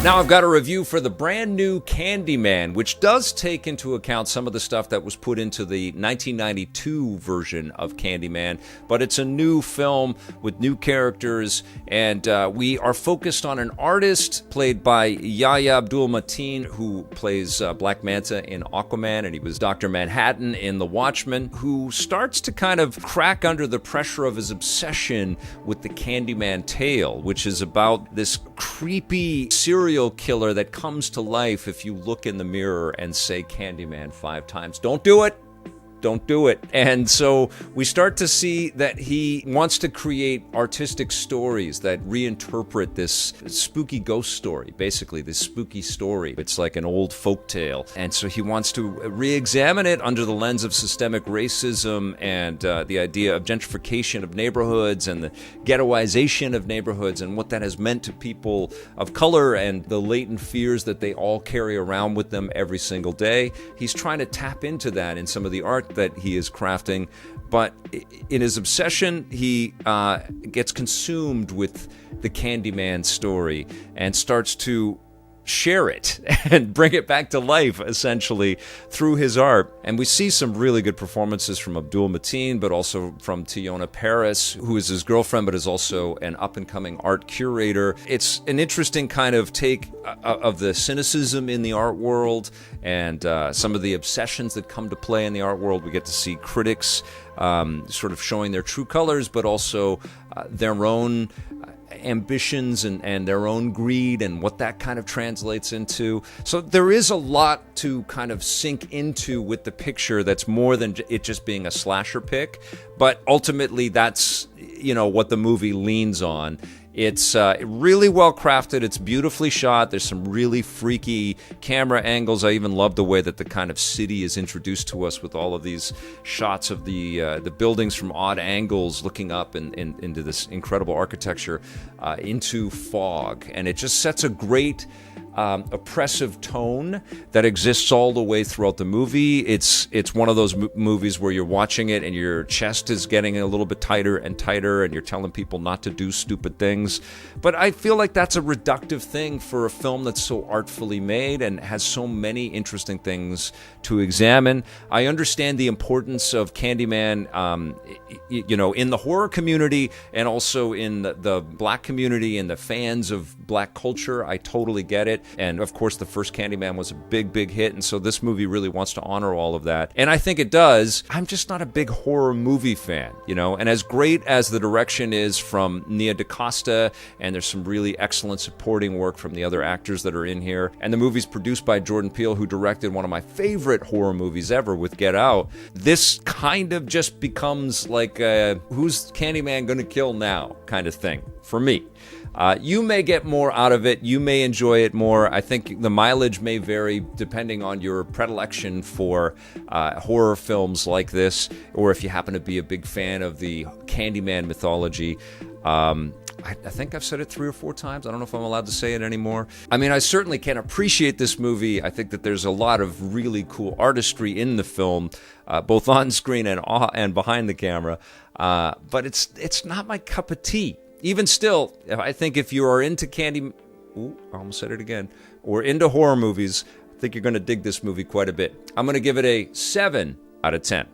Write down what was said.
Now I've got a review for the brand new Candyman, which does take into account some of the stuff that was put into the 1992 version of Candyman, but it's a new film with new characters, and we are focused on an artist played by Yahya Abdul-Mateen, who plays Black Manta in Aquaman, and he was Dr. Manhattan in The Watchmen, who starts to kind of crack under the pressure of his obsession with the Candyman tale, which is about this creepy serial killer that comes to life if you look in the mirror and say Candyman 5 times. Don't do it. Don't do it. And so we start to see that he wants to create artistic stories that reinterpret this spooky ghost story, basically this spooky story. It's like an old folk tale. And so he wants to re-examine it under the lens of systemic racism and the idea of gentrification of neighborhoods and the ghettoization of neighborhoods and what that has meant to people of color and the latent fears that they all carry around with them every single day. He's trying to tap into that in some of the art that he is crafting, but in his obsession, he gets consumed with the Candyman story and starts to share it and bring it back to life, essentially, through his art. And we see some really good performances from Abdul-Mateen, but also from Teyonah Parris, who is his girlfriend, but is also an up-and-coming art curator. It's an interesting kind of take of the cynicism in the art world and some of the obsessions that come to play in the art world. We get to see critics sort of showing their true colors, but also their own ambitions and their own greed and what that kind of translates into. So there is a lot to kind of sink into with the picture that's more than it just being a slasher pick, but ultimately that's, you know, what the movie leans on. It's really well crafted. It's beautifully shot. There's some really freaky camera angles. I even love the way that the kind of city is introduced to us with all of these shots of the buildings from odd angles looking up into this incredible architecture into fog. And it just sets a great oppressive tone that exists all the way throughout the movie. It's one of those movies where you're watching it and your chest is getting a little bit tighter and tighter and you're telling people not to do stupid things. But I feel like that's a reductive thing for a film that's so artfully made and has so many interesting things to examine. I understand the importance of Candyman, you know, in the horror community and also in the black community and the fans of black culture. I totally get it. And of course, the first Candyman was a big, big hit. And so this movie really wants to honor all of that. And I think it does. I'm just not a big horror movie fan, you know, and as great as the direction is from Nia DaCosta, and there's some really excellent supporting work from the other actors that are in here. And the movie's produced by Jordan Peele, who directed one of my favorite horror movies ever with Get Out. This kind of just becomes like who's Candyman gonna kill now kind of thing for me. You may get more out of it. You may enjoy it more. I think the mileage may vary depending on your predilection for horror films like this, or if you happen to be a big fan of the Candyman mythology. I think I've said it 3 or 4 times. I don't know if I'm allowed to say it anymore. I mean, I certainly can appreciate this movie. I think that there's a lot of really cool artistry in the film, both on screen and behind the camera. But it's not my cup of tea. Even still, I think if you are into I almost said it again, or into horror movies, I think you're going to dig this movie quite a bit. I'm going to give it a 7 out of 10.